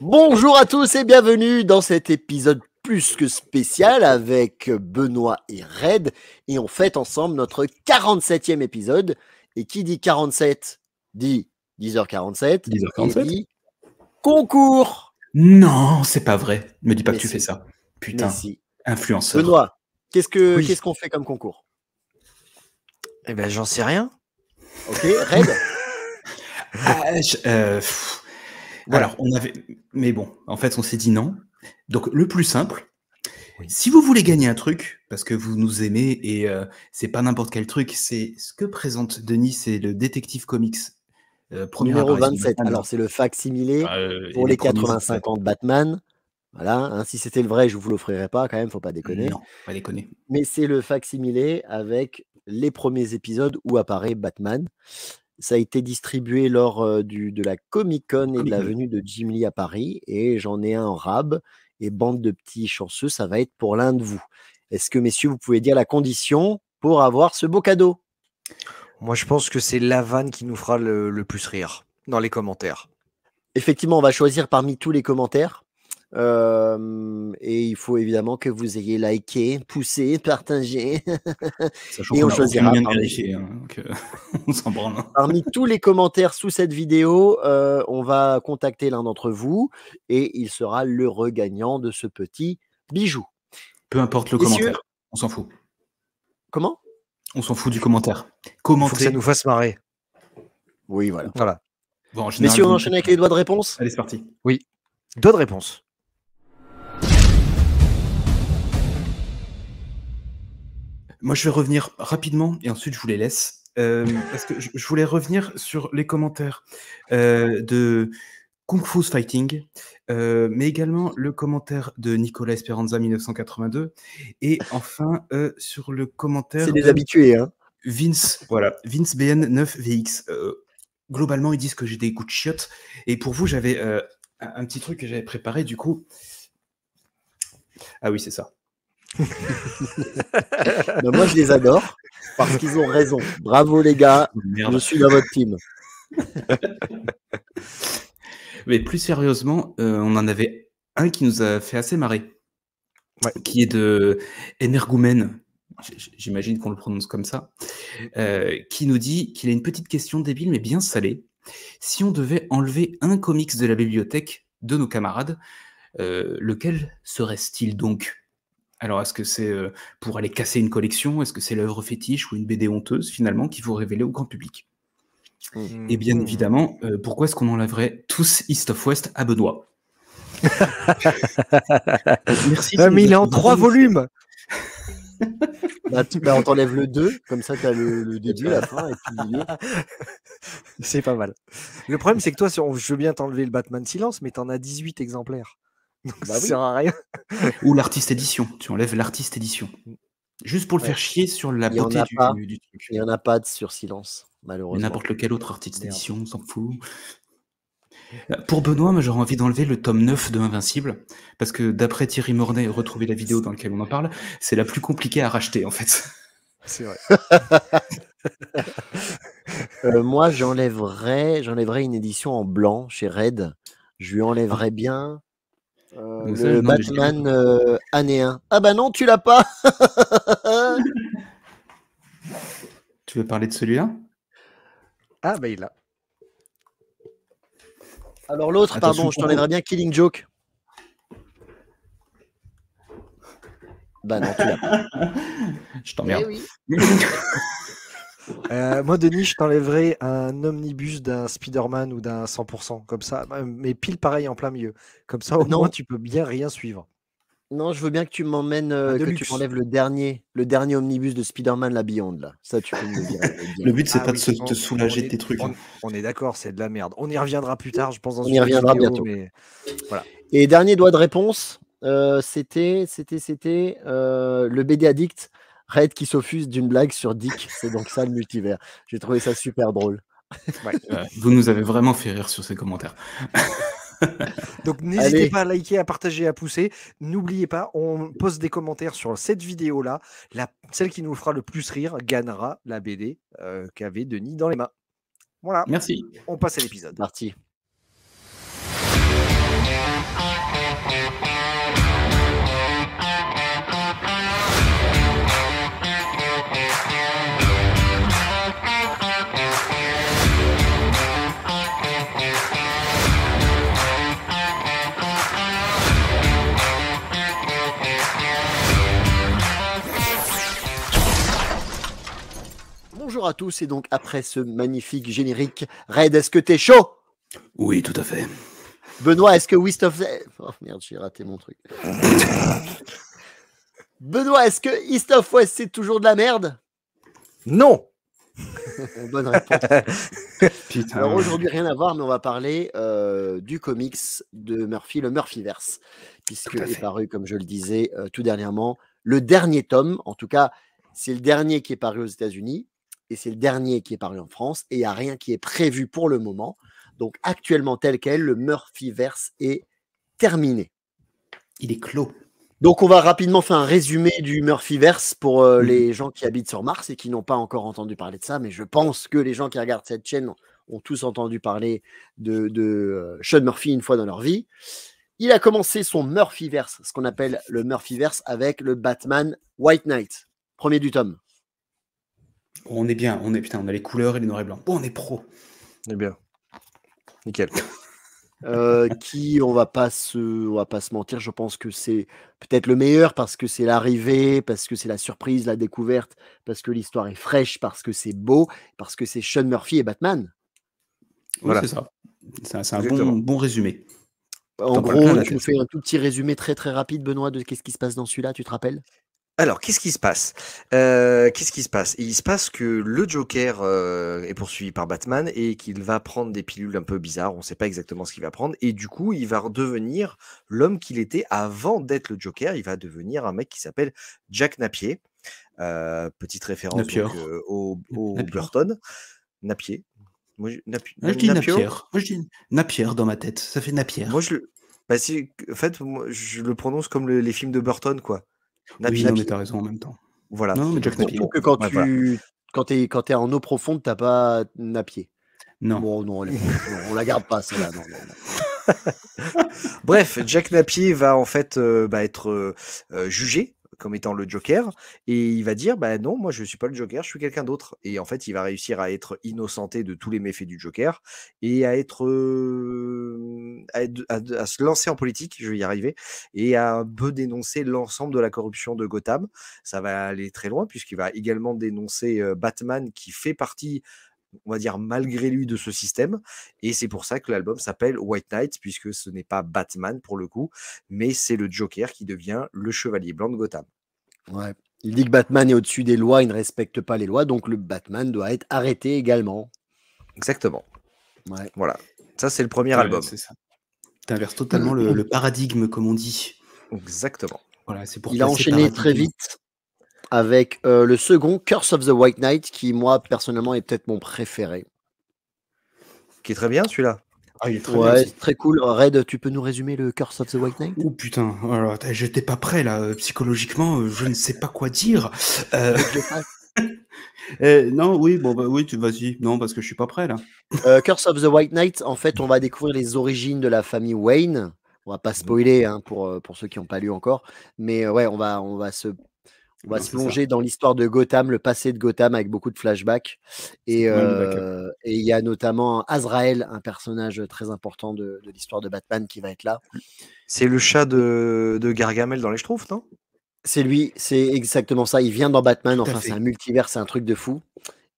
Bonjour à tous et bienvenue dans cet épisode plus que spécial avec Benoît et Red. Et on fête ensemble notre 47e épisode. Et qui dit 47 dit 10h47 et 10h47. dit concours. Non, c'est pas vrai. Me dis pas Mais que tu si. fais ça. Putain, Mais si. influenceur. Benoît, Oui. qu'est-ce qu'on fait comme concours? Eh ben, j'en sais rien. Ok, Red. Voilà. Alors, on avait... Mais bon, en fait, on s'est dit non. Donc, le plus simple, Oui. si vous voulez gagner un truc, parce que vous nous aimez, et c'est pas n'importe quel truc, c'est ce que présente Denis, c'est le Détective Comics. Numéro apparition de 27. Batman. Alors, c'est le facsimilé pour et les premiers 85 épisodes. ans de Batman. Voilà, hein, si c'était le vrai, je vous l'offrirais pas quand même, faut pas déconner. Non, pas déconner. Mais c'est le facsimilé avec les premiers épisodes où apparaît Batman. Ça a été distribué lors de la Comic-Con et de la Comic-Con. venue de Jim Lee à Paris. Et j'en ai un en rab. Et bande de petits chanceux, ça va être pour l'un de vous. Est-ce que, messieurs, vous pouvez dire la condition pour avoir ce beau cadeau? Moi, je pense que c'est la vanne qui nous fera le plus rire dans les commentaires. Effectivement, on va choisir parmi tous les commentaires. Et il faut évidemment que vous ayez liké, poussé, partagé. Sachant Et qu'on on n'a aucun choisira moyen de parmi, vérifier. Hein, donc, on s'en branle. Hein. parmi tous les commentaires sous cette vidéo. On va contacter l'un d'entre vous et il sera l'heureux gagnant de ce petit bijou. Peu importe le Messieurs, commentaire, on s'en fout. comment? On s'en fout du commentaire. Il faut que Commentez. ça nous fasse marrer. Oui, voilà. Voilà. Bon, en général, Messieurs, on vous- enchaîne avec les doigts de réponse. Allez, c'est parti. Oui. D'autres réponses. Moi, je vais revenir rapidement et ensuite je vous les laisse. Parce que je voulais revenir sur les commentaires de Kung Fu's Fighting, mais également le commentaire de Nicolas Esperanza 1982 et enfin sur le commentaire C'est des de habitués, hein. Vince, voilà, Vince BN 9VX. Globalement, ils disent que j'ai des goûts de chiottes. Et pour vous, j'avais un petit truc que j'avais préparé, du coup. Ah oui, c'est ça. Ben, moi, je les adore parce qu'ils ont raison. Bravo, les gars. Merde. Je suis dans votre team. Mais plus sérieusement, on en avait un qui nous a fait assez marrer, Ouais. qui est de Energoumen, j'imagine qu'on le prononce comme ça, qui nous dit qu'il a une petite question débile mais bien salée. Si on devait enlever un comics de la bibliothèque de nos camarades, lequel serait-il donc? Alors, est-ce que c'est pour aller casser une collection? Est-ce que c'est l'œuvre fétiche ou une BD honteuse, finalement, qu'il faut révéler au grand public? Et bien évidemment, pourquoi est-ce qu'on enlèverait tous East of West à Benoît? Merci. Ah, mais il est en 3 volumes. On t'enlève le 2, comme ça, tu as le début, la fin, et puis le milieu. C'est pas mal. Le problème, c'est que toi, je veux bien t'enlever le Batman Silence, mais t'en as 18 exemplaires. Donc Bah ça oui. sert à rien. Ou l'artiste édition. Tu enlèves l'artiste édition. Juste pour le Ouais. faire chier sur la Il y en beauté a pas. du truc. Il n'y en a pas de sur silence, Mais malheureusement. n'importe lequel autre artiste Merde. édition, on s'en fout. Pour Benoît, moi, j'aurais envie d'enlever le tome 9 de Invincible, parce que d'après Thierry Mornay, retrouver la vidéo dans laquelle on en parle, c'est la plus compliquée à racheter, en fait. C'est vrai. Moi, j'enlèverais une édition en blanc chez Red. Je lui enlèverais bien Donc ça, le non, mais je l'ai Batman année 1. Ah bah non, tu l'as pas. Tu veux parler de celui-là? Ah, bah il l'a. Alors l'autre, Attention, pardon, je t'enlèverais bien Killing Joke. Bah non, tu l'as pas. Je t'emmerde. oui. Moi, Denis, je t'enlèverais un omnibus d'un Spider-Man ou d'un 100%, comme ça, mais pile pareil en plein milieu. Comme ça, au Non. moins, tu peux bien rien suivre. Non, je veux bien que tu m'emmènes, Un que tu Deluxe. m'enlèves le dernier omnibus de Spider-Man la Beyond là. Ça, tu peux me le dire. Le but, c'est Ah pas oui, de te soulager de tes trucs. hein. On est d'accord, c'est de la merde. On y reviendra plus tard, je pense, dans On une y autre reviendra vidéo, bientôt. mais voilà. Et dernier doigt de réponse, c'était le BD Addict, Red qui s'offuse d'une blague sur Dick. C'est donc ça le multivers. J'ai trouvé ça super drôle. Ouais. Vous nous avez vraiment fait rire sur ces commentaires. Donc n'hésitez pas à liker, à partager, à pousser. N'oubliez pas, on poste des commentaires sur cette vidéo-là. Celle qui nous fera le plus rire gagnera la BD qu'avait Denis dans les mains. Voilà, Merci. on passe à l'épisode. Parti. bonjour à tous, et donc après ce magnifique générique, Red, est-ce que t'es chaud? Oui, tout à fait. Benoît, est-ce que East of... Oh merde, j'ai raté mon truc. Benoît, est-ce que East of West, c'est toujours de la merde? Non. Bonne réponse. Putain. Alors aujourd'hui, rien à voir, mais on va parler du comics de Murphy, le Murphyverse, puisque est paru, comme je le disais tout dernièrement, le dernier tome. En tout cas, c'est le dernier qui est paru aux États-Unis et c'est le dernier qui est paru en France, et il n'y a rien qui est prévu pour le moment. Donc actuellement, tel quel, le Murphyverse est terminé. Il est clos. Donc on va rapidement faire un résumé du Murphyverse pour les gens qui habitent sur Mars et qui n'ont pas encore entendu parler de ça, mais je pense que les gens qui regardent cette chaîne ont tous entendu parler de Sean Murphy une fois dans leur vie. Il a commencé son Murphyverse, ce qu'on appelle le Murphyverse, avec le Batman White Knight, premier du tome. On est bien, on a les couleurs et les noirs et blancs. Bon, on est pro. On est bien. Nickel. Qui, on va pas se mentir, je pense que c'est peut-être le meilleur parce que c'est l'arrivée, parce que c'est la surprise, la découverte, parce que l'histoire est fraîche, parce que c'est beau, parce que c'est Sean Murphy et Batman. Voilà. Oui, c'est ça. C'est un bon résumé. En gros, tu nous fais un tout petit résumé très très rapide, Benoît, de qu'est-ce qui se passe dans celui-là, tu te rappelles? Alors, qu'est-ce qui se passe? Il se passe que le Joker est poursuivi par Batman et qu'il va prendre des pilules un peu bizarres. On ne sait pas exactement ce qu'il va prendre. Et du coup, il va redevenir l'homme qu'il était avant d'être le Joker. Il va devenir un mec qui s'appelle Jack Napier. Petite référence donc, au Burton. Napier. Moi, je dis Napier. Moi, je dis Napier dans ma tête. Ça fait Napier. Moi, en fait, moi, je le prononce comme les films de Burton, quoi. Oui, non, mais t'as raison en même temps. Voilà. Non, mais Jack Napier. Surtout que quand t'es en eau profonde, t'as pas Napier. Non. Bon, non, on la garde pas, celle-là. Non. Bref, Jack Napier va en fait être jugé comme étant le Joker, et il va dire non, moi je suis pas le Joker, je suis quelqu'un d'autre. Et en fait, il va réussir à être innocenté de tous les méfaits du Joker et à être à se lancer en politique, je vais y arriver, et à un peu dénoncer l'ensemble de la corruption de Gotham. Ça va aller très loin puisqu'il va également dénoncer Batman qui fait partie, on va dire, malgré lui, de ce système. Et c'est pour ça que l'album s'appelle White Knight, puisque ce n'est pas Batman pour le coup, mais c'est le Joker qui devient le chevalier blanc de Gotham. Ouais. Il dit que Batman est au-dessus des lois, il ne respecte pas les lois, donc le Batman doit être arrêté également. Exactement. Ouais. Voilà. Ça, c'est le premier album. C'est ça. T'inverses totalement le paradigme, comme on dit. Exactement. Voilà, c'est pour il a enchaîné très vite avec le second, Curse of the White Knight, qui, moi, personnellement, est peut-être mon préféré. Qui est très bien, celui-là. Ah, il est très bien aussi. Très cool. Red, tu peux nous résumer le Curse of the White Knight? Oh putain, alors, j'étais pas prêt, là. Psychologiquement, je ne sais pas quoi dire. Non, oui, oui, vas-y. Non, parce que je suis pas prêt, là. Curse of the White Knight, en fait, on va découvrir les origines de la famille Wayne. On va pas spoiler pour ceux qui n'ont pas lu encore. Mais ouais, on va se plonger dans l'histoire de Gotham, le passé de Gotham avec beaucoup de flashbacks. Et il y a notamment Azrael, un personnage très important de l'histoire de Batman qui va être là. C'est le chat de Gargamel dans les Schtroumpfs, non? C'est lui, c'est exactement ça. Il vient dans Batman, enfin c'est un multivers, c'est un truc de fou.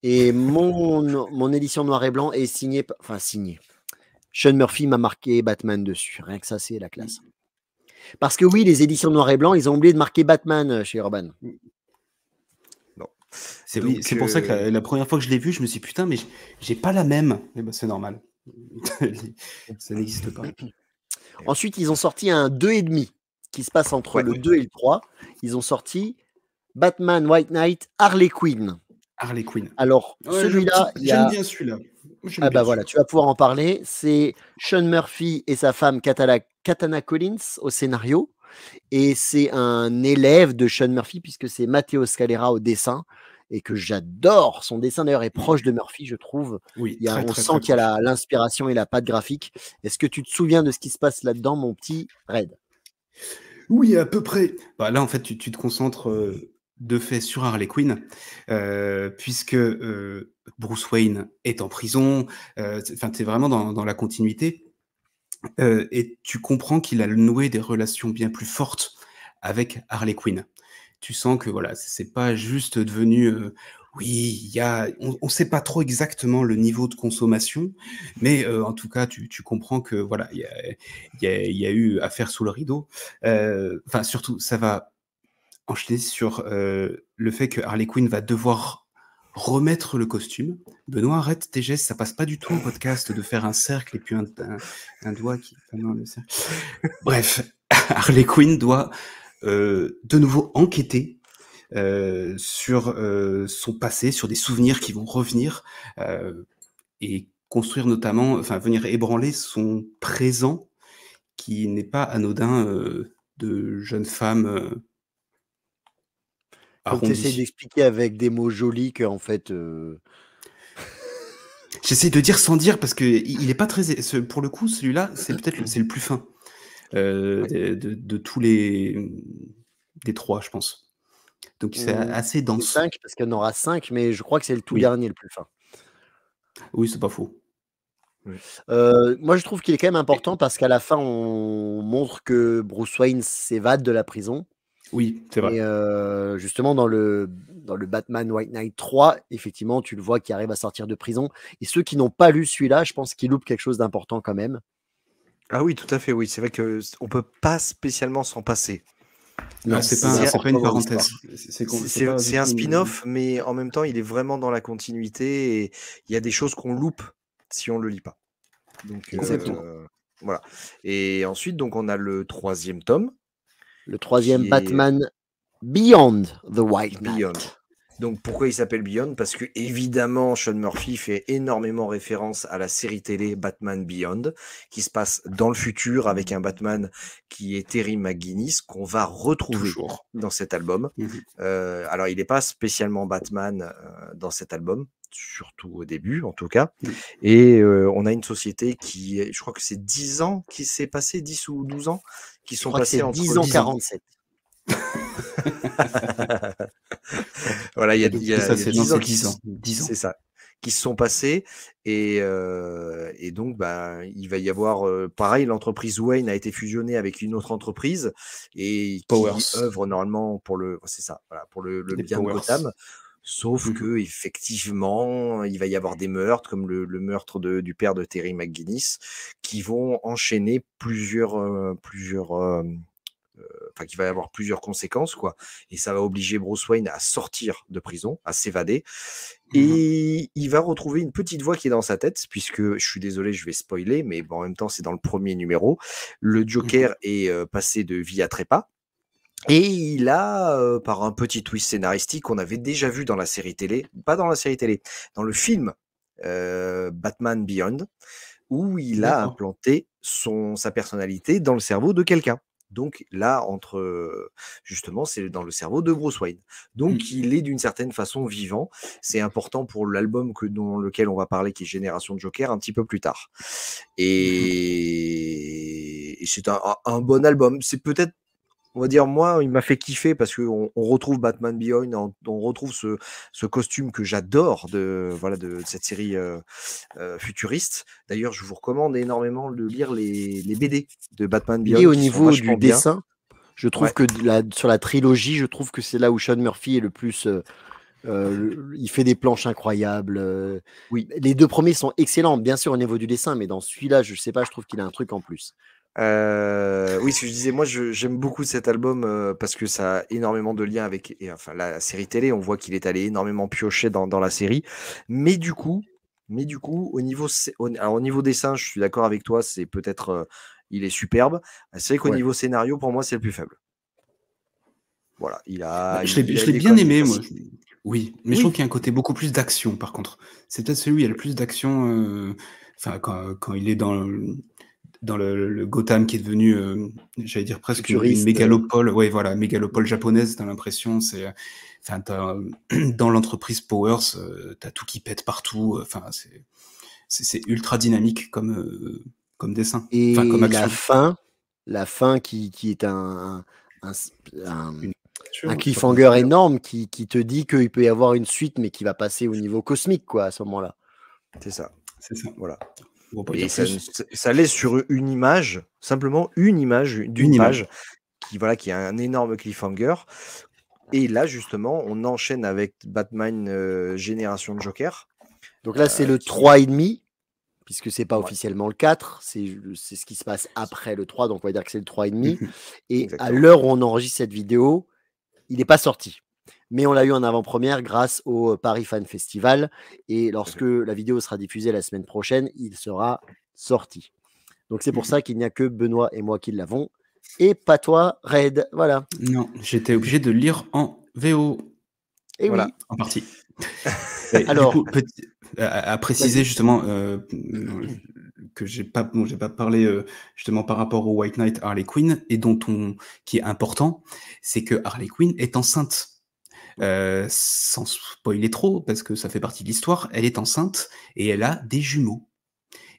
Et mon édition noir et blanc est signée. Sean Murphy m'a marqué Batman dessus. Rien que ça, c'est la classe. Parce que oui, les éditions noir et blanc, ils ont oublié de marquer Batman chez Urban. Non. C'est pour ça que la première fois que je l'ai vu, je me suis dit, putain, mais j'ai pas la même. Mais bah, c'est normal. Ça n'existe pas. Ensuite, ils ont sorti un 2,5 qui se passe entre le 2 et le 3. Ils ont sorti Batman White Knight, Harley Quinn. Harley Quinn. Alors, celui-là, j'aime bien celui-là. Voilà, tu vas pouvoir en parler. C'est Sean Murphy et sa femme Katana Collins au scénario. Et c'est un élève de Sean Murphy, puisque c'est Matteo Scalera au dessin. Et que j'adore. Son dessin, d'ailleurs, est proche de Murphy, je trouve. Oui, on sent qu'il y a l'inspiration et la patte graphique. Est-ce que tu te souviens de ce qui se passe là-dedans, mon petit Red? Oui, à peu près. Bah, là, en fait, tu te concentres de fait sur Harley Quinn, puisque Bruce Wayne est en prison. Tu es vraiment dans la continuité. Et tu comprends qu'il a noué des relations bien plus fortes avec Harley Quinn. tu sens que voilà, c'est pas juste devenu oui, on sait pas trop exactement le niveau de consommation, mais en tout cas, tu comprends que voilà, il y a eu affaire sous le rideau. Enfin, surtout, ça va enchaîner sur le fait que Harley Quinn va devoir remettre le costume. Benoît, arrête tes gestes, ça passe pas du tout en podcast de faire un cercle et puis un doigt qui. Enfin, non, le cercle. Bref, Harley Quinn doit de nouveau enquêter sur son passé, sur des souvenirs qui vont revenir et construire notamment, enfin venir ébranler son présent qui n'est pas anodin de jeune femme Faut que tu essayes arrondie. d'expliquer avec des mots jolis que en fait. J'essaie de dire sans dire parce que il est pas très. Pour le coup, celui-là, c'est peut-être c'est le plus fin de tous les des trois, je pense. Donc c'est assez Les dense. 5, parce qu'il y en aura 5, mais je crois que c'est le tout Oui. dernier le plus fin. Oui, c'est pas faux. Moi, je trouve qu'il est quand même important parce qu'à la fin, on montre que Bruce Wayne s'évade de la prison. Oui, c'est vrai. Et justement, dans le Batman White Knight 3, effectivement, tu le vois qui arrive à sortir de prison. Et ceux qui n'ont pas lu celui-là, je pense qu'ils loupent quelque chose d'important quand même. Ah oui, tout à fait, oui. C'est vrai qu'on peut pas spécialement s'en passer. Non, c'est pas une parenthèse. C'est un spin-off, mais en même temps, il est vraiment dans la continuité et il y a des choses qu'on loupe si on le lit pas. Donc, voilà. Et ensuite, donc, on a le 3e tome. Le 3e Batman Beyond the White Knight. Donc pourquoi il s'appelle Beyond? Parce que évidemment Sean Murphy fait énormément référence à la série télé Batman Beyond, qui se passe dans le futur avec un Batman qui est Terry McGinnis, qu'on va retrouver dans cet album. Alors il n'est pas spécialement Batman dans cet album, surtout au début en tout cas. Et on a une société qui, je crois que c'est 10 ans qui s'est passé, 10 ou 12 ans, qui sont passés entre 10 ans 47. Voilà, il y a 10 ans, 10 ans. C'est ça, qui se sont passés et donc il va y avoir pareil, l'entreprise Wayne a été fusionnée avec une autre entreprise et qui œuvre normalement pour le bien de Gotham. Sauf que effectivement, il va y avoir des meurtres, comme le meurtre du père de Terry McGinnis, qui vont enchaîner qu'il va y avoir plusieurs conséquences, quoi. Et ça va obliger Bruce Wayne à sortir de prison, à s'évader. Et il va retrouver une petite voix qui est dans sa tête, puisque, je suis désolé, je vais spoiler, mais bon, en même temps, c'est dans le premier numéro. Le Joker est passé de vie à trépas. Et il a, par un petit twist scénaristique qu'on avait déjà vu dans la série télé, pas dans la série télé, dans le film Batman Beyond, où il a implanté sa personnalité dans le cerveau de quelqu'un. Donc là, justement, c'est dans le cerveau de Bruce Wayne. Donc il est d'une certaine façon vivant. C'est important pour l'album dans lequel on va parler, qui est Génération de Joker, un petit peu plus tard. Et c'est un bon album. C'est peut-être, on va dire, moi, il m'a fait kiffer parce qu'on retrouve Batman Beyond, on retrouve ce costume que j'adore de cette série futuriste. D'ailleurs, je vous recommande énormément de lire les BD de Batman Beyond. Et au niveau du dessin, je trouve que sur la trilogie, je trouve que c'est là où Sean Murphy est le plus. Il fait des planches incroyables. Oui. Les deux premiers sont excellents, bien sûr, au niveau du dessin, mais dans celui-là, je sais pas, je trouve qu'il a un truc en plus. Oui, ce que je disais, moi j'aime beaucoup cet album parce que ça a énormément de liens avec la série télé. On voit qu'il est allé énormément piocher dans la série, mais du coup au niveau dessin, je suis d'accord avec toi, c'est peut-être il est superbe. C'est vrai qu'au niveau scénario, pour moi, c'est le plus faible. Voilà, je l'ai bien aimé, moi. Oui, mais je trouve qu'il y a un côté beaucoup plus d'action, par contre. C'est peut-être celui où il y a le plus d'action. Quand il est dans le Gotham qui est devenu, j'allais dire presque une mégalopole, mégalopole japonaise, t'as l'impression, dans l'entreprise Powers, t'as tout qui pète partout, c'est ultra dynamique comme dessin, et comme action. La fin qui est un cliffhanger énorme qui te dit qu'il peut y avoir une suite, mais qui va passer au niveau cosmique, quoi, à ce moment-là. C'est ça. Voilà. Et ça laisse sur une image, simplement une image d'une page qui a un énorme cliffhanger Et là, justement, on enchaîne avec Batman Génération de Joker. Donc là, c'est le qui... 3,5, puisque c'est pas Ouais. officiellement le 4, c'est ce qui se passe après le 3, donc on va dire que c'est le 3,5. Et à Exactement. l'heure où on enregistre cette vidéo, il n'est pas sorti. Mais on l'a eu en avant-première grâce au Paris Fan Festival. Et lorsque la vidéo sera diffusée la semaine prochaine, il sera sorti. Donc c'est pour ça qu'il n'y a que Benoît et moi qui l'avons. Et pas toi, Red. Voilà. Non, j'étais obligé de le lire en VO. Et Voilà. oui. En partie. Alors, du coup, à préciser vas-y. justement que j'ai pas parlé justement par rapport au White Knight Harley Quinn et qui est important, c'est que Harley Quinn est enceinte. Sans spoiler trop, parce que ça fait partie de l'histoire, elle est enceinte et elle a des jumeaux.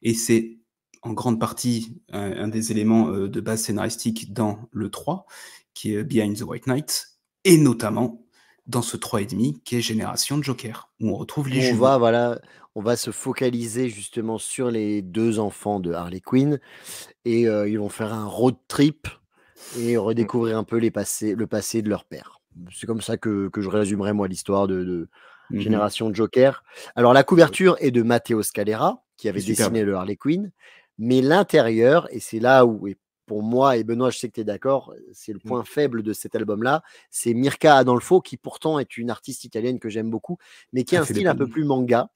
Et c'est en grande partie un des éléments de base scénaristique dans le 3, qui est Behind the White Knight, et notamment dans ce 3,5 qui est Génération de Joker, où on retrouve les jumeaux. On va se focaliser justement sur les 2 enfants de Harley Quinn et ils vont faire un road trip et redécouvrir un peu le passé de leur père. C'est comme ça que je résumerai moi l'histoire de Génération de Joker. Alors la couverture est de Matteo Scalera, qui avait dessiné le Harley Quinn, mais l'intérieur, et c'est là où, et pour moi, et Benoît, je sais que tu es d'accord, c'est le point faible de cet album-là, c'est Mirka Adolfo, qui pourtant est une artiste italienne que j'aime beaucoup, mais qui a un style un peu plus manga.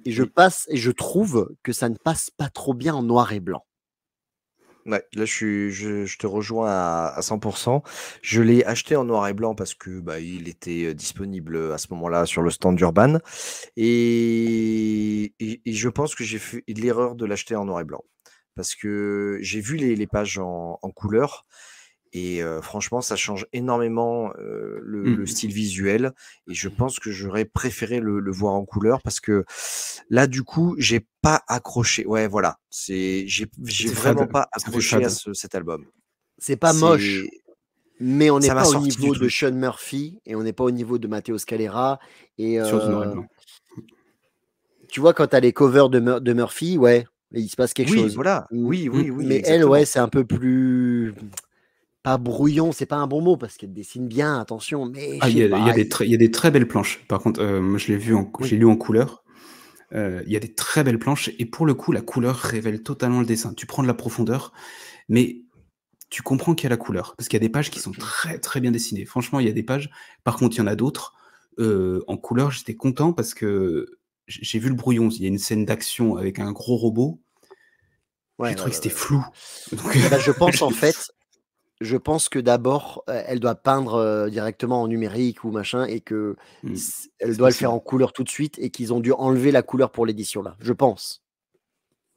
Et je trouve que ça ne passe pas trop bien en noir et blanc. Ouais, là, je te rejoins à 100%. Je l'ai acheté en noir et blanc parce que il était disponible à ce moment-là sur le stand d'Urban. Et je pense que j'ai fait l'erreur de l'acheter en noir et blanc. Parce que j'ai vu les pages en couleur. Et franchement, ça change énormément le style visuel. Et je pense que j'aurais préféré le voir en couleur parce que là, du coup, j'ai pas accroché. Ouais, voilà. J'ai vraiment pas accroché à cet album. C'est pas moche, mais on n'est Ça m'a pas au sorti du niveau de truc. Sean Murphy et on n'est pas au niveau de Matteo Scalera. Et Sur du noir et blanc. tu vois, quand tu as les covers de Murphy, ouais, il se passe quelque Oui, chose. voilà. Oui, Mais elle, exactement. ouais, c'est un peu plus. Pas brouillon, c'est pas un bon mot parce qu'elle dessine bien, attention, mais je Il sais y pas. a des très belles planches. Par contre, moi je l'ai lu en couleur. Il y a des très belles planches et pour le coup, la couleur révèle totalement le dessin. Tu prends de la profondeur, mais tu comprends qu'il y a la couleur parce qu'il y a des pages qui sont très très bien dessinées. Franchement, il y a des pages. Par contre, il y en a d'autres. En couleur, j'étais content parce que j'ai vu le brouillon. Il y a une scène d'action avec un gros robot. J'ai trouvé que c'était flou. Donc, je pense que d'abord, elle doit peindre directement en numérique ou machin et que elle doit le faire en couleur tout de suite et qu'ils ont dû enlever la couleur pour l'édition là. Je pense.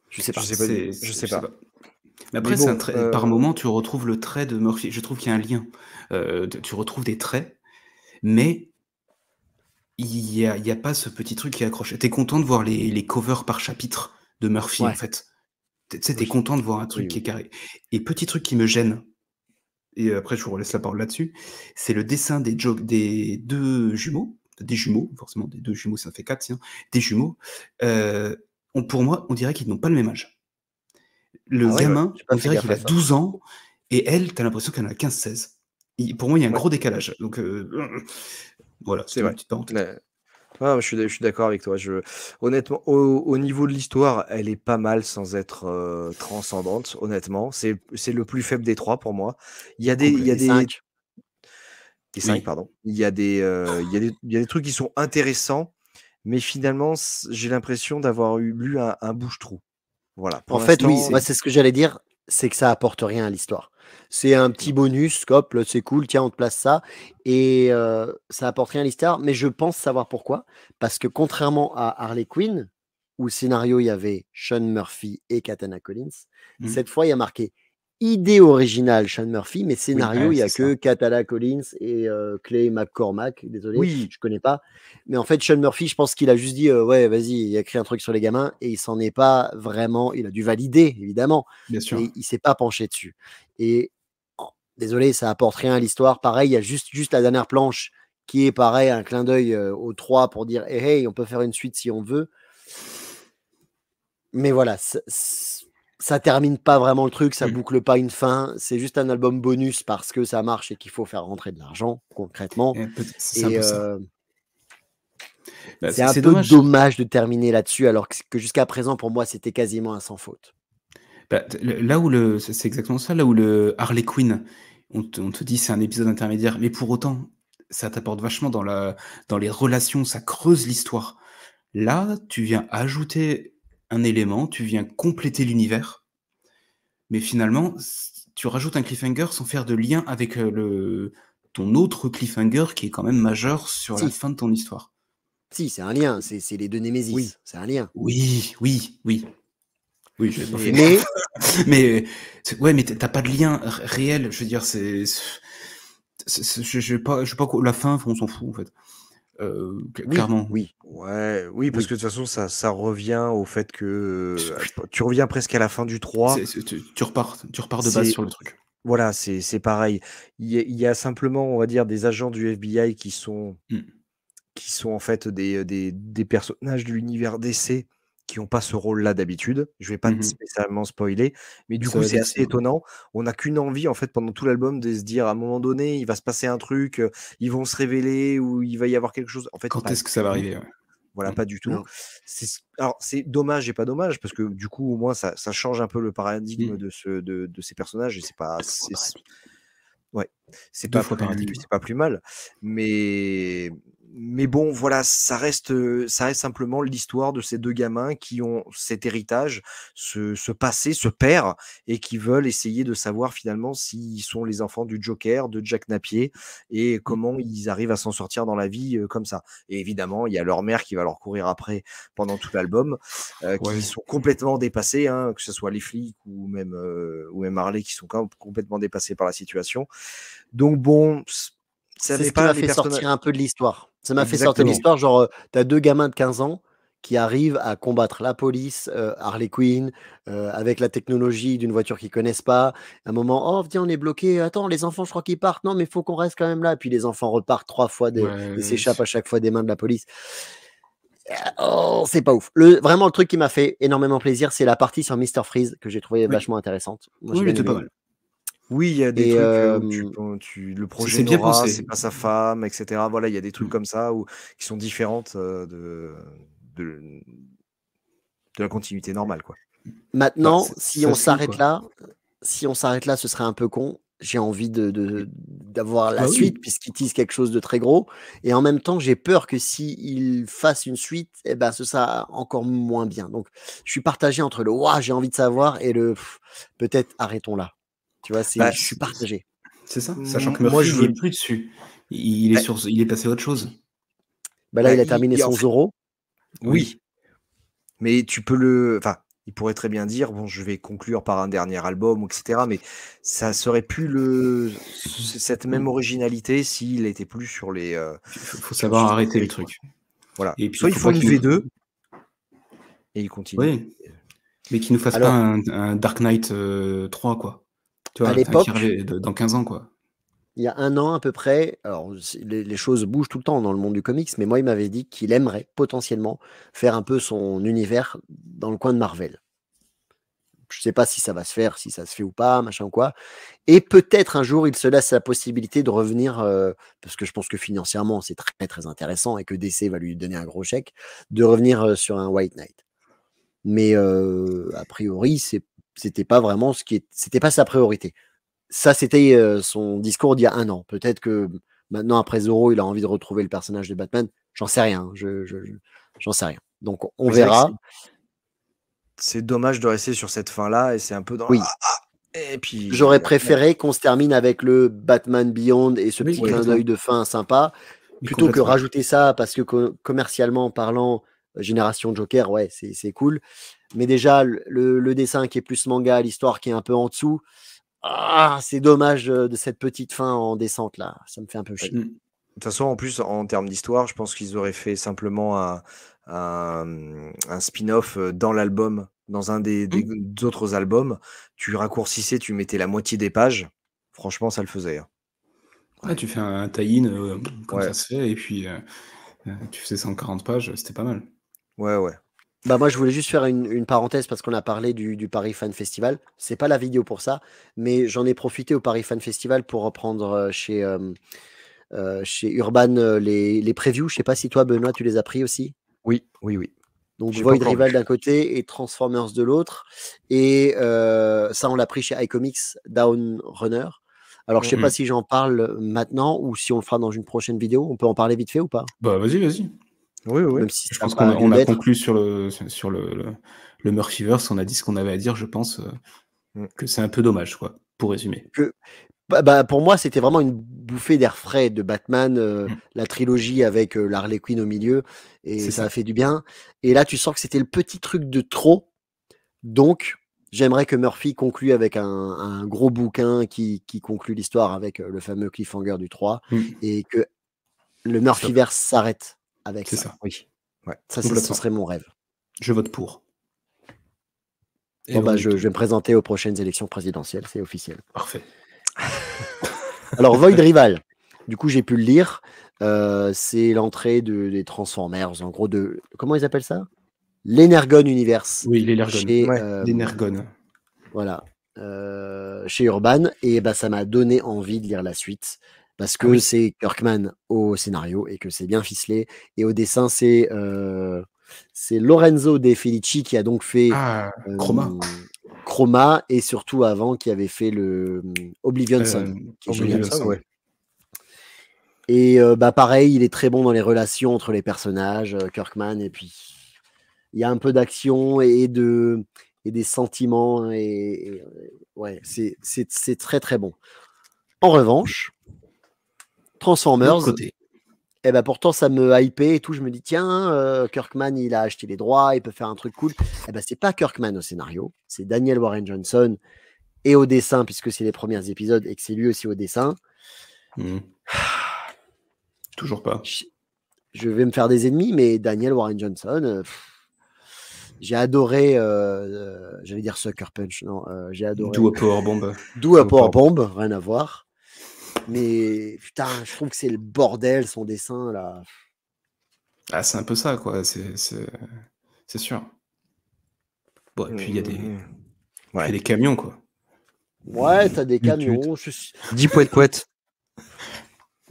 Je sais pas. Je sais pas. Mais après, par moment, tu retrouves le trait de Murphy. Je trouve qu'il y a un lien. Tu retrouves des traits, mais il y a pas ce petit truc qui accroche. T'es content de voir les covers par chapitre de Murphy, en fait. Tu sais, t'es content de voir un truc qui est carré. Et petit truc qui me gêne, et après je vous relaisse la parole là-dessus, c'est le dessin des 2 jumeaux, forcément, des 2 jumeaux, ça fait 4, tiens, des jumeaux. Pour moi, on dirait qu'ils n'ont pas le même âge. Le gamin, on dirait qu'il a 12 ans, et elle, t'as l'impression qu'elle en a 15-16. Pour moi, il y a un gros décalage. Donc, voilà, c'est vrai. Une petite parenthèse. Je suis d'accord avec toi. Honnêtement, au niveau de l'histoire, elle est pas mal sans être transcendante. Honnêtement, c'est le plus faible des 3 pour moi. Il y a des 5. Des 5, pardon. Il y a des trucs qui sont intéressants, mais finalement, j'ai l'impression d'avoir lu un bouche-trou. Voilà. En fait, oui, c'est ce que j'allais dire, c'est que ça apporte rien à l'histoire. C'est un petit bonus, hop, là, c'est cool, tiens, on te place ça. Et ça apporte rien à l'histoire, mais je pense savoir pourquoi. Parce que contrairement à Harley Quinn, où le scénario, il y avait Sean Murphy et Katana Collins, cette fois, il y a marqué idée originale Sean Murphy, mais scénario, il n'y a que Katana Collins et Clay McCormack. Désolé, je connais pas. Mais en fait, Sean Murphy, je pense qu'il a juste dit ouais, vas-y, il a écrit un truc sur les gamins et il s'en est pas vraiment. Il a dû valider, évidemment. Bien sûr. Mais il s'est pas penché dessus. Et désolé, ça apporte rien à l'histoire. Pareil, il y a juste la dernière planche qui est pareil, un clin d'œil au 3 pour dire hey, on peut faire une suite si on veut. Mais voilà, ça termine pas vraiment le truc, ça Mm. boucle pas une fin. C'est juste un album bonus parce que ça marche et qu'il faut faire rentrer de l'argent concrètement. C'est un Et peu ça. Bah, c'est un c'est peu dommage. dommage de terminer là-dessus, alors que jusqu'à présent, pour moi, c'était quasiment un sans faute. Bah, là où c'est exactement ça, là où le Harley Quinn, on te dit c'est un épisode intermédiaire, mais pour autant, ça t'apporte vachement dans les relations, ça creuse l'histoire. Là, tu viens ajouter un élément, tu viens compléter l'univers, mais finalement, tu rajoutes un cliffhanger sans faire de lien avec ton autre cliffhanger qui est quand même majeur sur la Si, fin de ton histoire. si, c'est un lien, c'est les deux Oui, Némésis, c'est un lien. Oui, oui, oui. Oui, j'avais pas fait mais gaffe. Mais Mais ouais, mais t'as pas de lien réel. Je veux dire, je sais pas, la fin, on s'en fout en fait. oui, Clairement. oui, oui, parce oui. que de toute façon, ça revient au fait que tu reviens presque à la fin du 3. Tu repars de base C'est sur le truc. Voilà, c'est pareil. Il y a simplement, on va dire, des agents du FBI Mm. qui sont en fait des personnages de l'univers DC qui n'ont pas ce rôle-là d'habitude. Je vais pas Mhm. spécialement spoiler, mais du Ça coup, va c'est vite, assez sinon. étonnant. On n'a qu'une envie, en fait, pendant tout l'album, de se dire, à un moment donné, il va se passer un truc, ils vont se révéler ou il va y avoir quelque chose. En fait, Quand pas est-ce que ça du va tout. arriver, ouais. Voilà, Mm. pas du tout. Non. Alors, c'est dommage et pas dommage, parce que du coup, au moins, ça change un peu le paradigme Mm. de ces personnages, et c'est pas, Deux fois paradigme. ouais, c'est Deux pas fois paradigme. plus mal. Mais bon, voilà, ça reste simplement l'histoire de ces 2 gamins qui ont cet héritage, ce passé, ce père, et qui veulent essayer de savoir finalement s'ils sont les enfants du Joker, de Jack Napier, et Mm. comment ils arrivent à s'en sortir dans la vie, comme ça. Et évidemment, il y a leur mère qui va leur courir après pendant tout l'album, qui Ouais. sont complètement dépassés, hein, que ce soit les flics ou même Harley, qui sont complètement dépassés par la situation. Donc bon, ça C'est met ce qui pas m'a les fait personnages. sortir un peu de l'histoire. Ça m'a fait sortir de Exactement. l'histoire, genre, tu as 2 gamins de 15 ans qui arrivent à combattre la police, Harley Quinn, avec la technologie d'une voiture qu'ils connaissent pas. À un moment: «Oh viens, on est bloqué. Attends, les enfants, je crois qu'ils partent. Non, mais il faut qu'on reste quand même là». Puis les enfants repartent 3 fois et Ouais. s'échappent à chaque fois des mains de la police. Oh, c'est pas ouf. Vraiment, le truc qui m'a fait énormément plaisir, c'est la partie sur Mister Freeze que j'ai trouvé Oui. vachement intéressante. Moi, Oui, j'ai il bien était pas aimé. mal. Oui, il y a des Et trucs, où le projet C'est bien Nora, c'est pensé. pas sa femme, et cetera. Voilà, il y a des trucs Mm. comme ça qui sont différentes, de de la continuité normale, quoi. Bah, maintenant, si ça on se lit, s'arrête quoi. là, ce serait un peu con. J'ai envie d'avoir la Bah suite oui. puisqu'ils teasent quelque chose de très gros. Et en même temps, j'ai peur que s'ils fassent une suite, eh ben, ce sera encore moins bien. Donc, je suis partagé entre le «Ouah, j'ai envie de savoir» et le «Peut-être arrêtons là». Tu vois, Bah, je suis partagé. C'est ça. Sachant que moi, Murphy, je il y est veux plus dessus. bah Il est passé à autre chose. Bah là, bah, il a terminé en son fait, Zorro. oui, Oui. mais enfin, il pourrait très bien dire: «Bon, je vais conclure par un dernier album», et cetera, mais ça serait plus cette même Mm. originalité s'il était plus sur Faut sur savoir cette arrêter le série, quoi. truc. Voilà. Et puis, il Soit ils faut font pas une qu'il nous. V2 et ils continuent. Oui. Mais qu'il nous fasse pas Alors, un Dark Knight 3, quoi. Tu à vois, qui l'époque, revient dans 15 ans, quoi. il y a 1 an à peu près, alors les choses bougent tout le temps dans le monde du comics, mais moi, il m'avait dit qu'il aimerait potentiellement faire un peu son univers dans le coin de Marvel. Je sais pas si ça va se faire, si ça se fait ou pas, machin ou quoi. Et peut-être un jour, il se laisse la possibilité de revenir, parce que je pense que financièrement, c'est très, très intéressant et que DC va lui donner un gros chèque, de revenir, sur un White Knight. Mais, a priori, c'était pas vraiment c'était pas sa priorité. Ça, c'était, son discours d'il y a 1 an. Peut-être que maintenant, après Zorro, il a envie de retrouver le personnage de Batman. J'en sais rien, j'en sais rien. Donc on Mais c'est vrai que verra. c'est dommage de rester sur cette fin-là, et c'est un peu dans Oui, et j'aurais puis préféré qu'on se termine avec le Batman Beyond et ce Oui, petit oui, clin complètement. d'œil de fin sympa, Mais plutôt que complètement. rajouter ça parce que commercialement parlant, Génération Joker, ouais, c'est cool. Mais déjà, le dessin qui est plus manga, l'histoire qui est un peu en dessous, c'est dommage, de cette petite fin en descente là. Ça me fait un peu ouais. chier. Mm. De toute façon, en plus, en termes d'histoire, je pense qu'ils auraient fait simplement un spin-off, dans l'album, dans un des Mm. autres albums. Tu raccourcissais, tu mettais la moitié des pages. Franchement, ça le faisait, hein. Ouais, Ouais. tu fais un tie-in comme Ouais, ça se fait, et puis tu faisais 140 pages, c'était pas mal. ouais, ouais. Bah moi, je voulais juste faire une parenthèse parce qu'on a parlé du Paris Fan Festival. C'est pas la vidéo pour ça, mais j'en ai profité au Paris Fan Festival pour reprendre chez Urban les previews. Je sais pas si toi, Benoît, tu les as pris aussi. Oui, oui, oui. Donc J'ai Void pas encore Rival vu. d'un côté et Transformers de l'autre. Et ça, on l'a pris chez iComics, Down Runner. Alors, je sais pas si j'en parle maintenant ou si on le fera dans une prochaine vidéo. On peut en parler vite fait ou pas? Bah, vas-y, vas-y. Oui, oui. Même si Je ça pense n'a pas qu'on lieu a d'être. conclu sur le Murphyverse, on a dit ce qu'on avait à dire, je pense que c'est un peu dommage, quoi, pour résumer. Pour moi, c'était vraiment une bouffée d'air frais de Batman, la trilogie avec l'Harley Quinn au milieu, et C'est ça a ça. fait du bien. Et là, tu sens que c'était le petit truc de trop. Donc, j'aimerais que Murphy conclue avec un gros bouquin qui conclut l'histoire avec le fameux cliffhanger du 3 et que le Murphyverse s'arrête avec C'est ça. ça. Oui. Ouais. Ça, ce Complètement. serait mon rêve. Je vote pour. Et Bon, on est je tout. vais me présenter aux prochaines élections présidentielles, c'est officiel. Parfait. Alors, Void Rival, du coup, j'ai pu le lire. C'est l'entrée des Transformers, en gros, comment ils appellent ça? L'Energon Universe. Oui, l'Energon. Chez, Ouais. L'Energon. voilà. Chez Urban. Et bah, ça m'a donné envie de lire la suite. Parce que c'est Kirkman au scénario et que c'est bien ficelé. Et au dessin, c'est Lorenzo De Felici qui a donc fait Chroma. Chroma et surtout avant qui avait fait le Oblivion Son. Qui est génial. Oblivion Son, ouais. Et pareil, il est très bon dans les relations entre les personnages, Kirkman, et puis il y a un peu d'action et des sentiments, ouais, c'est très très bon. En revanche, Transformers, Côté. pourtant ça me hypait et tout, je me dis tiens, Kirkman il a acheté les droits, il peut faire un truc cool. C'est pas Kirkman au scénario, c'est Daniel Warren Johnson et au dessin, puisque c'est les premiers épisodes et que c'est lui aussi au dessin. Toujours pas. Je vais me faire des ennemis, mais Daniel Warren Johnson, j'ai adoré, j'allais dire Sucker Punch, non, j'ai adoré. Do a Power Bomb. Do a Power Bomb, rien à voir. Mais putain, je trouve que c'est le bordel, son dessin, là. Ah, c'est un peu ça, quoi, c'est sûr. Bon, et puis il y a des camions, quoi. Ouais, t'as des camions. 10 poètes.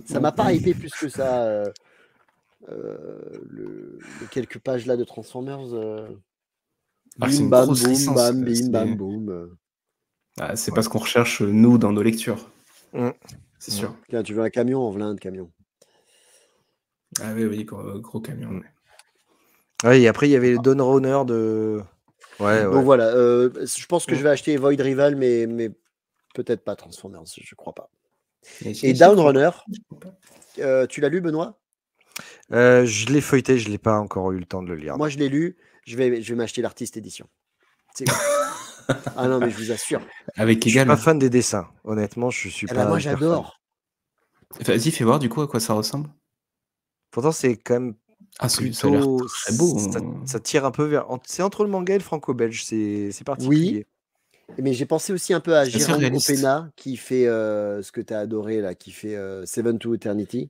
Ça m'a pas hypé plus que ça. Les quelques pages là de Transformers. C'est Bim une bam grosse boum licence. bam bim bam boum. C'est pas ce qu'on recherche, nous, dans nos lectures. C'est sûr. Tiens, tu veux un camion? En voilà un de camion. Ah oui, gros camion. Ouais, et après, il y avait le Dawn Runner de... Ouais. Donc voilà, je pense que je vais acheter Void Rival, mais peut-être pas Transformers, je crois pas. Et Down Runner, tu l'as lu, Benoît? Je l'ai feuilleté, je l'ai pas encore eu le temps de le lire. Moi, je l'ai lu, je vais m'acheter l'artiste édition. C'est ah non, mais je vous assure. Avec je suis pas fan des dessins, honnêtement, je suis pas. Moi, j'adore. Vas-y, fais voir du coup à quoi ça ressemble. Pourtant, c'est quand même plutôt... ça a l'air très beau. Ça tire un peu vers... C'est entre le manga et le franco-belge, c'est particulier. Oui, mais j'ai pensé aussi un peu à Jérôme Opena qui fait ce que tu as adoré, là, qui fait Seven to Eternity.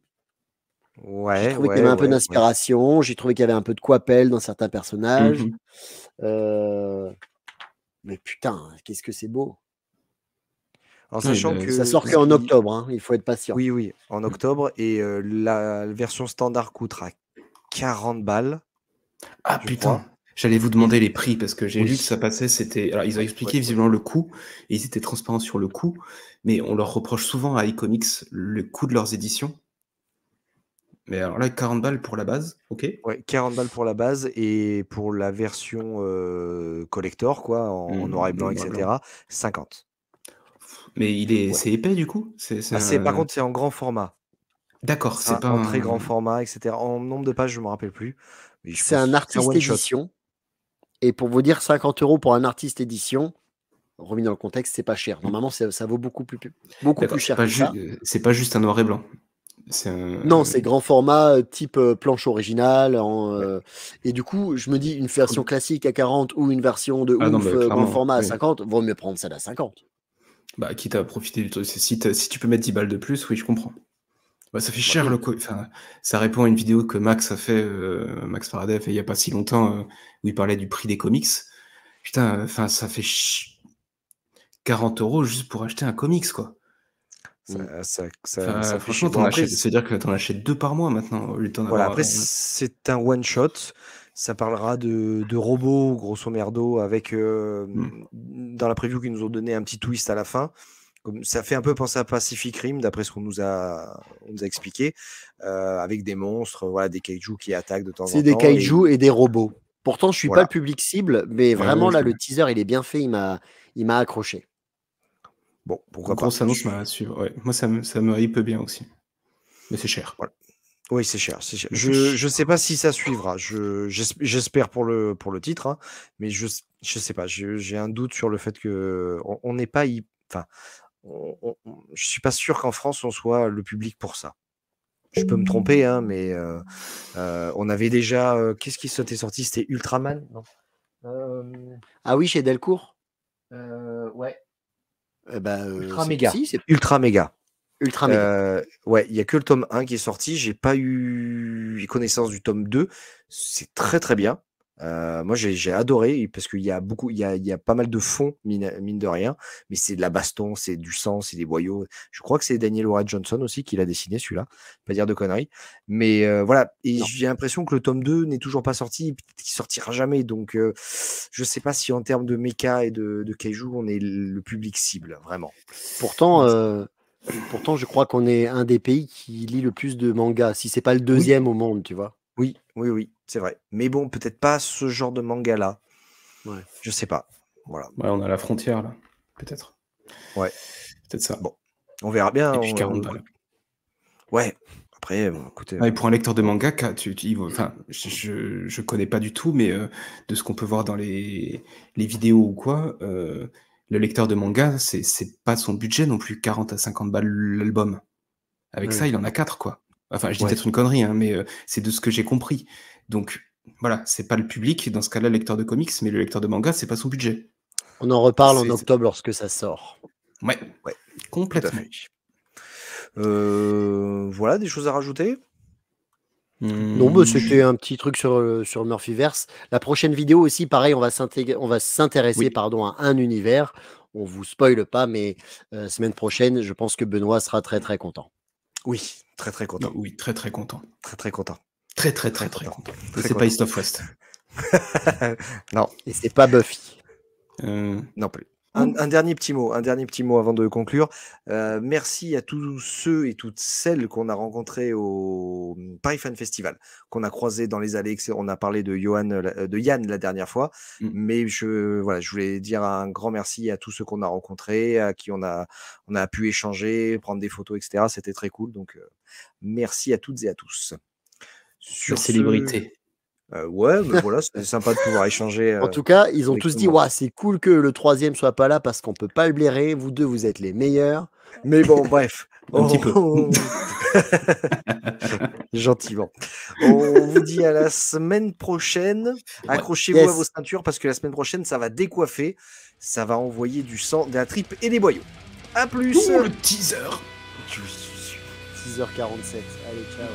J'ai trouvé qu'il y avait un peu d'inspiration, j'ai trouvé qu'il y avait un peu de Coipel dans certains personnages. Mais putain, qu'est-ce que c'est beau. En sachant que ça sort qu'en octobre, hein, il faut être patient. Oui, en octobre, et la version standard coûtera 40 balles. Ah putain, j'allais vous demander les prix parce que j'ai lu que ça passait, c'était... Alors ils ont expliqué visiblement le coût, et ils étaient transparents sur le coût, mais on leur reproche souvent à iComics le coût de leurs éditions. Mais alors là, 40 balles pour la base, ok. Ouais, 40 balles pour la base, et pour la version collector, quoi, en noir et blanc, etc., 50. Mais c'est épais du coup Par contre, c'est en grand format. D'accord, c'est pas en très grand format, etc. En nombre de pages, je me rappelle plus. C'est un artiste édition. Et pour vous dire, 50 € pour un artiste édition, remis dans le contexte, c'est pas cher. Normalement, ça vaut beaucoup plus cher que ça. C'est pas juste un noir et blanc. Non, c'est grand format, type planche originale. Et du coup, je me dis, une version classique à 40 ou une version de grand format à 50, vaut mieux prendre celle à 50. Quitte à profiter du truc. Si tu peux mettre 10 balles de plus, oui, je comprends. Bah, ça fait cher le enfin, ça répond à une vidéo que Max a fait, Max Faraday a fait il y a pas si longtemps, où il parlait du prix des comics. Putain, enfin ça fait 40 € juste pour acheter un comics, quoi. Ça Enfin, fait chier. franchement, Bon, après, c'est-à-dire que t'en achètes 2 par mois maintenant, au lieu d'en voilà, avoir après c'est un one shot. Ça parlera de robots, grosso merdo, avec dans la preview qu'ils nous ont donné un petit twist à la fin. Comme, ça fait un peu penser à Pacific Rim, d'après ce qu'on nous a expliqué, avec des monstres, voilà, des kaiju qui attaquent de temps en temps. C'est des kaiju et des robots. Pourtant, je suis pas Voilà. le public cible, mais vraiment là, le teaser, il est bien fait, il m'a accroché. Bon, pourquoi pas. Grosse annonce à suivre. Ouais. Moi, ça me hype bien aussi. Mais c'est cher. Voilà. Oui, c'est cher. Je sais pas si ça suivra. J'espère pour le titre, hein, mais je sais pas. J'ai un doute sur le fait que on n'est pas. Enfin, je suis pas sûr qu'en France on soit le public pour ça. Je peux me tromper, hein, mais on avait déjà. Qu'est-ce qui s'était sorti? C'était Ultraman, non? Ah oui, chez Delcourt. Ouais. Ultra Méga. Si, c'est Ultra Méga. Ultra Méga. Ouais, il y a que le tome 1 qui est sorti. J'ai pas eu connaissance du tome 2. C'est très très bien. Moi j'ai adoré parce qu'il y a beaucoup, il y a pas mal de fond, mine de rien, mais c'est de la baston, c'est du sang, c'est des boyaux. Je crois que c'est Daniel Warren Johnson aussi qui l'a dessiné celui-là, pas dire de conneries. Mais voilà, et j'ai l'impression que le tome 2 n'est toujours pas sorti, peut-être qu'il sortira jamais. Donc je sais pas si en termes de méca et de kaiju, on est le public cible, vraiment. Pourtant, je crois qu'on est un des pays qui lit le plus de mangas, si c'est pas le deuxième au monde, tu vois. Oui, c'est vrai. Mais bon, peut-être pas ce genre de manga-là. Ouais. Je sais pas. Voilà. Ouais, on a la frontière, là. Peut-être. Ouais. Peut-être ça. Bon. On verra bien. Et puis 40 balles. Ouais. Après, écoutez. Et pour un lecteur de manga, enfin, je connais pas du tout, mais de ce qu'on peut voir dans les vidéos ou quoi, le lecteur de manga, c'est pas son budget non plus, 40 à 50 balles l'album. Avec ça, il en a 4, quoi. Enfin, je dis peut-être une connerie, hein, mais c'est de ce que j'ai compris. Donc, voilà, c'est pas le public, dans ce cas-là, lecteur de comics, mais le lecteur de manga, c'est pas son budget. On en reparle en octobre lorsque ça sort. Ouais, complètement. Voilà, des choses à rajouter? Non, c'était un petit truc sur Murphyverse. La prochaine vidéo aussi, pareil, on va s'intéresser à un univers. On vous spoile pas, mais semaine prochaine, je pense que Benoît sera très très content. Oui, très très content. Oui, très très content. Très très content. Très content. Et c'est pas East of West. Non. Et c'est pas Buffy. Non plus. Un dernier petit mot avant de conclure. Merci à tous ceux et toutes celles qu'on a rencontrés au Paris Fan Festival, qu'on a croisés dans les allées. On a parlé de Yann la dernière fois, mais je voulais dire un grand merci à tous ceux qu'on a rencontrés, à qui on a pu échanger, prendre des photos, etc. C'était très cool. Donc merci à toutes et à tous. Sur célébrité. Ouais, mais voilà, c'est sympa de pouvoir échanger. En tout cas, ils ont tous dit c'est cool que le troisième soit pas là parce qu'on peut pas le blairer. Vous deux, vous êtes les meilleurs. Mais bon, bref. Un petit peu. Gentiment. On vous dit à la semaine prochaine. Accrochez-vous à vos ceintures parce que la semaine prochaine, ça va décoiffer. Ça va envoyer du sang, de la tripe et des boyaux. À plus. Le teaser. 6h47. Allez, ciao.